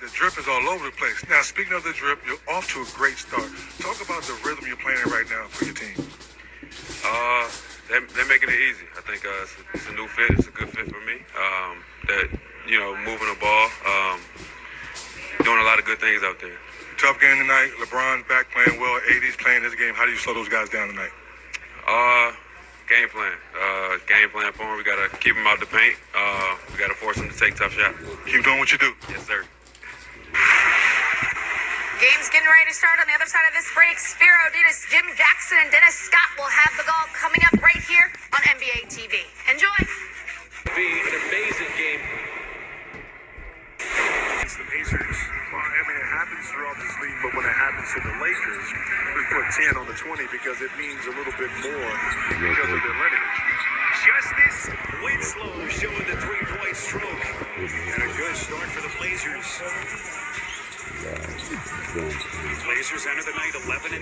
the drip is all over the place. Now, speaking of the drip, you're off to a great start. Talk about the rhythm you're playing in right now for your team. They're making it easy. I think it's a new fit. It's a good fit for me. Moving the ball, doing a lot of good things out there. Tough game tonight. LeBron's back playing well. AD's playing his game. How do you slow those guys down tonight? Game plan. Game plan for him. We got to keep him out the paint. We got to force him to take tough shots. Keep doing what you do. Yes, sir. Game's getting ready to start on the other side of this break. Spiro Dennis, Jim Jackson, and Dennis Scott will have the call coming up right here on NBA TV. Enjoy. Be an amazing game. It's the Pacers. Well, I mean, it happens throughout this league, but when it happens to the Lakers, we put 10 on the 20 because it means a little bit more because of their lineage. Justice Winslow showing the three-point stroke. And a good start for the Blazers. Blazers enter the night 11-10.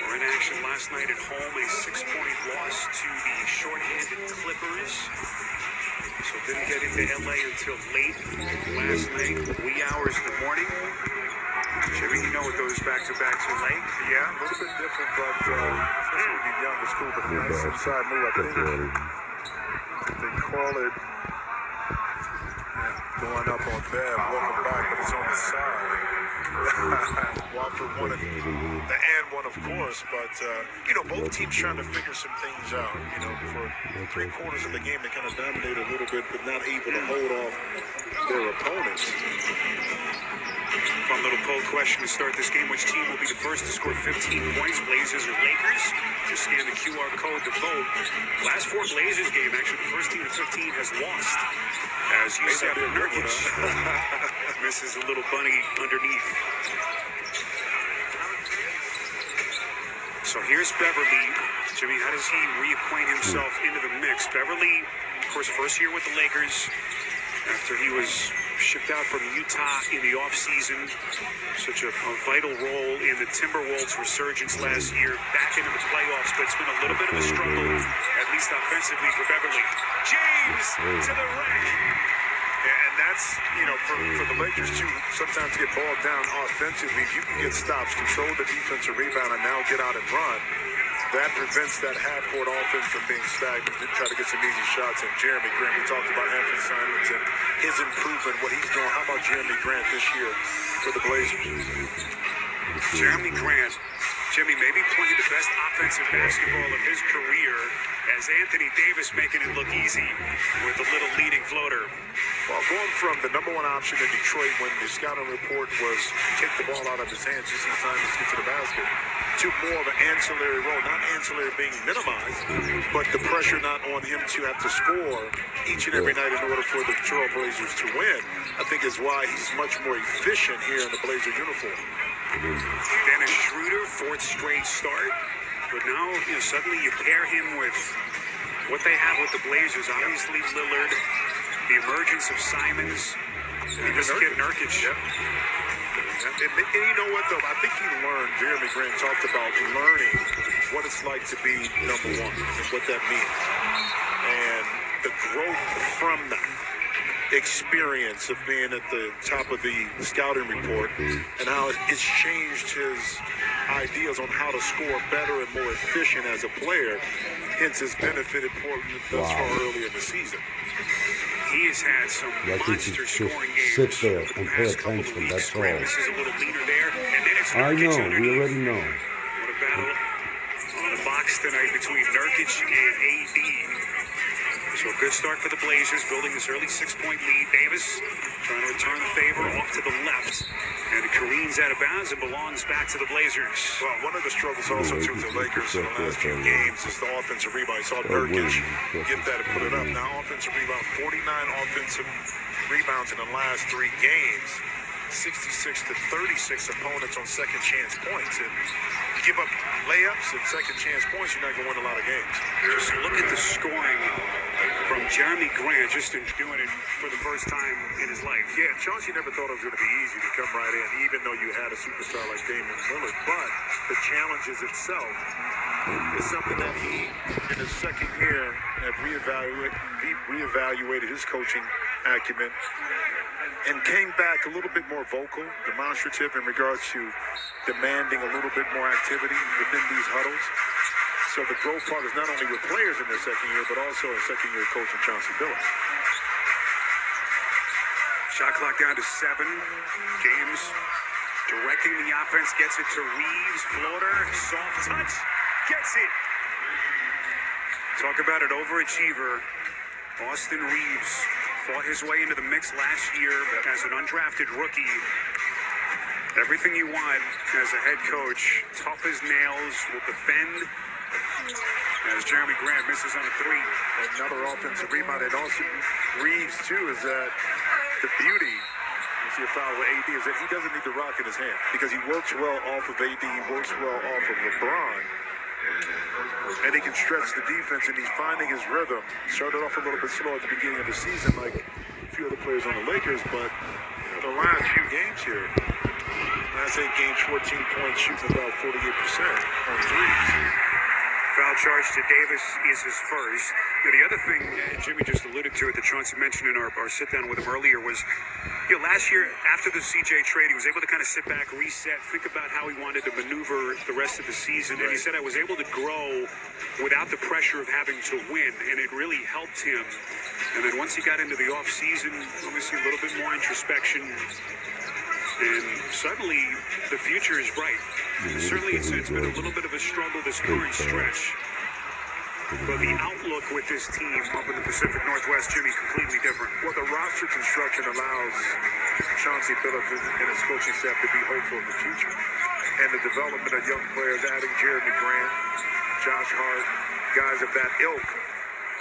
Were in action last night at home, a 6-point loss to the shorthanded Clippers. So didn't get into LA until late last night, wee hours in the morning. Jimmy, you know it goes back-to-back too late. Yeah, a little bit different, but especially when you're young, it's cool. But nice inside move. I think they call it going up on Bev, welcome back, but it's on the side. Walker wanted the and one, of course, but both teams trying to figure some things out. For 3/4 of the game, they kind of dominated a little bit, but not able to hold off their opponents. Fun little poll question to start this game. Which team will be the first to score 15 points, Blazers or Lakers? Just scan the QR code to vote. Last 4 Blazers game, actually, the first team to 15 has lost. As you said, Nurkic misses a little bunny underneath. So here's Beverly. Jimmy, how does he reacquaint himself into the mix? Beverly, of course, first year with the Lakers after he was shipped out from Utah in the offseason. Such a vital role in the Timberwolves' resurgence last year, back into the playoffs, but it's been a little bit of a struggle, at least offensively, for Beverly. James to the rack. And that's, for the Lakers to sometimes get bogged down offensively. If you can get stops, control the defensive rebound, and now get out and run, that prevents that half-court offense from being stagnant. Try to get some easy shots. And Jeremy Grant, we talked about Anthony Simons and his improvement, what he's doing. How about Jeremy Grant this year for the Blazers? Jeremy Grant, Jimmy, maybe playing the best offensive basketball of his career, as Anthony Davis making it look easy with a little leading floater. Well, going from the number 1 option in Detroit when the scouting report was take the ball out of his hands just in time to get to the basket, to more of an ancillary role, not ancillary being minimized, but the pressure not on him to have to score each and every night in order for the Trailblazers to win, I think is why he's much more efficient here in the Blazer uniform. Dennis Schroeder, 4th straight start, but now suddenly you pair him with what they have with the Blazers. Obviously Lillard, the emergence of Simons, and this kid Nurkic. Yep. And you know what, though? I think Jeremy Grant talked about learning what it's like to be number 1 and what that means. And the growth from that experience of being at the top of the scouting report and how it's changed his ideas on how to score better and more efficient as a player, hence has benefited Portland thus far early in the season. He has had some monster scoring games. Sit there and pay attention, that's all. This is a little leaner there, and then it's I Nurkic know, underneath. we already know. What a battle on the box tonight between Nurkic and AD. So a good start for the Blazers, building this early 6-point lead. Davis trying to return the favor off to the left. And it careens out of bounds and belongs back to the Blazers. Well, one of the struggles also to the Lakers in the last few games is the offensive rebound. You saw Nurkic get that and put it up. Now offensive rebound, 49 offensive rebounds in the last 3 games. 66 to 36 opponents on second chance points. And you give up layups and second chance points, you're not going to win a lot of games. Just look at the scoring from Jeremy Grant, just in doing it for the first time in his life. Yeah, Chauncey never thought it was going to be easy to come right in, even though you had a superstar like Damian Lillard. But the challenges itself is something that he, in his second year, have reevaluated his coaching acumen, and came back a little bit more vocal, demonstrative in regards to demanding a little bit more activity within these huddles. So the growth part is not only with players in their second year, but also a second-year coach in Chauncey Billups. Shot clock down to 7. James directing the offense, gets it to Reeves. Floater, soft touch, gets it. Talk about an overachiever. Austin Reeves fought his way into the mix last year as an undrafted rookie. Everything you want as a head coach. Tough as nails, will defend. As Jeremy Grant misses on a 3. Another offensive rebound. And Austin Reeves, too, is that the beauty, you see a foul with AD, is that he doesn't need the rock in his hand because he works well off of AD, he works well off of LeBron. And he can stretch the defense, and he's finding his rhythm. Started off a little bit slow at the beginning of the season, like a few other players on the Lakers, but the last few games here, last 8 games, 14 points, shooting about 48% on threes. Foul charge to Davis is his first. Now, the other thing Jimmy just alluded to it that Chauncey mentioned in our sit-down with him earlier was, last year after the CJ trade, he was able to kind of sit back, reset, think about how he wanted to maneuver the rest of the season. And he said, I was able to grow without the pressure of having to win, and it really helped him. And then once he got into the offseason, obviously a little bit more introspection. And suddenly, the future is bright. Certainly, it's been a little bit of a struggle this current stretch. But the outlook with this team up in the Pacific Northwest, Jimmy, completely different. Well, the roster construction allows Chauncey Billups and his coaching staff to be hopeful in the future. And the development of young players, adding Jeremy Grant, Josh Hart, guys of that ilk,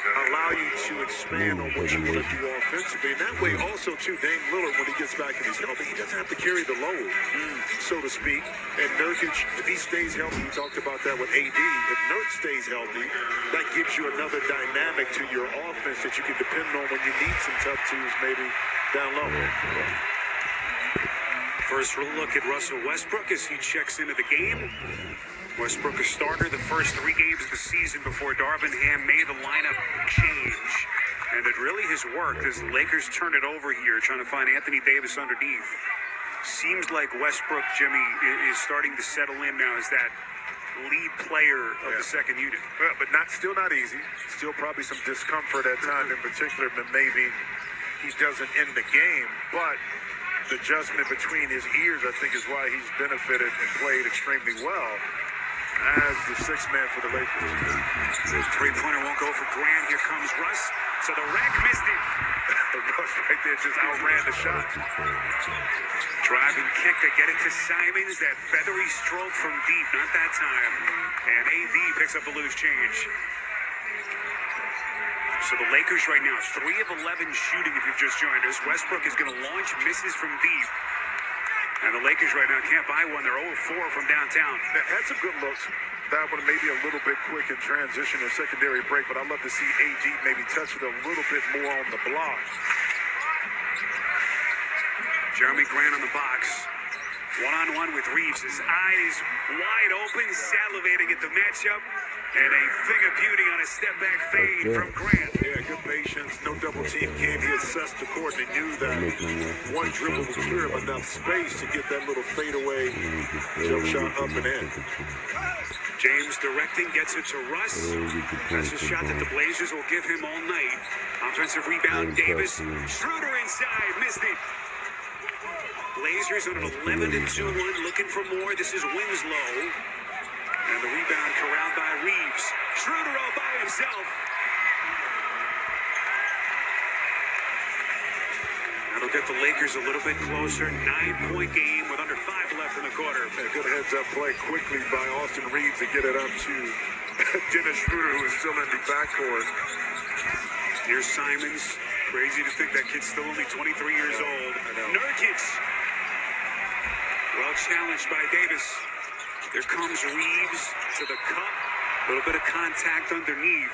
allow you to expand on what you want to do offensively. And that way also, too, Dame Lillard, when he gets back and he's healthy, he doesn't have to carry the load, so to speak. And Nurkic, if he stays healthy, we talked about that with AD. If Nurk stays healthy, that gives you another dynamic to your offense that you can depend on when you need some tough twos maybe down low. First look at Russell Westbrook as he checks into the game. Westbrook a starter the first 3 games of the season before Darvin Ham made the lineup change. And it really has worked as the Lakers turn it over here, trying to find Anthony Davis underneath. Seems like Westbrook, Jimmy, is starting to settle in now as that lead player of the second unit. Well, but still not easy. Still probably some discomfort at times in particular, but maybe he doesn't end the game. But the adjustment between his ears, I think, is why he's benefited and played extremely well as the 6th man for the Lakers. Three-pointer won't go for Grant. Here comes Russ. So the rack missed it. Russ right there just outran the shot. Drive and kick to get it to Simons. That feathery stroke from deep. Not that time. And AD picks up a loose change. So the Lakers right now, 3 of 11 shooting if you've just joined us. Westbrook is going to launch, misses from deep. And the Lakers right now can't buy one. They're 0-4 from downtown. That had some good looks. That one maybe a little bit quick in transition or secondary break, but I'd love to see AD maybe touch it a little bit more on the block. Jeremy Grant on the box. One-on-one with Reeves. His eyes wide open, salivating at the matchup. And a thing of beauty on a step-back fade from Grant. Yeah, good patience. No double team came. He assessed the court and knew that one dribble would clear him enough space to get that little fadeaway jump shot up and in. James directing, gets it to Russ. That's a shot that the Blazers will give him all night. Offensive rebound, Davis. Schroeder inside, missed it. Blazers on an 11-2 run, looking for more. This is Winslow. And the rebound corralled by Reeves. Schroeder all by himself. That'll get the Lakers a little bit closer. 9-point game with under 5 left in the quarter. A good heads-up play quickly by Austin Reeves to get it up to Dennis Schroeder, who is still in the backcourt. Here's Simons. Crazy to think that kid's still only 23 years old. Nurkic. Well challenged by Davis. There comes Reeves to the cup. A little bit of contact underneath.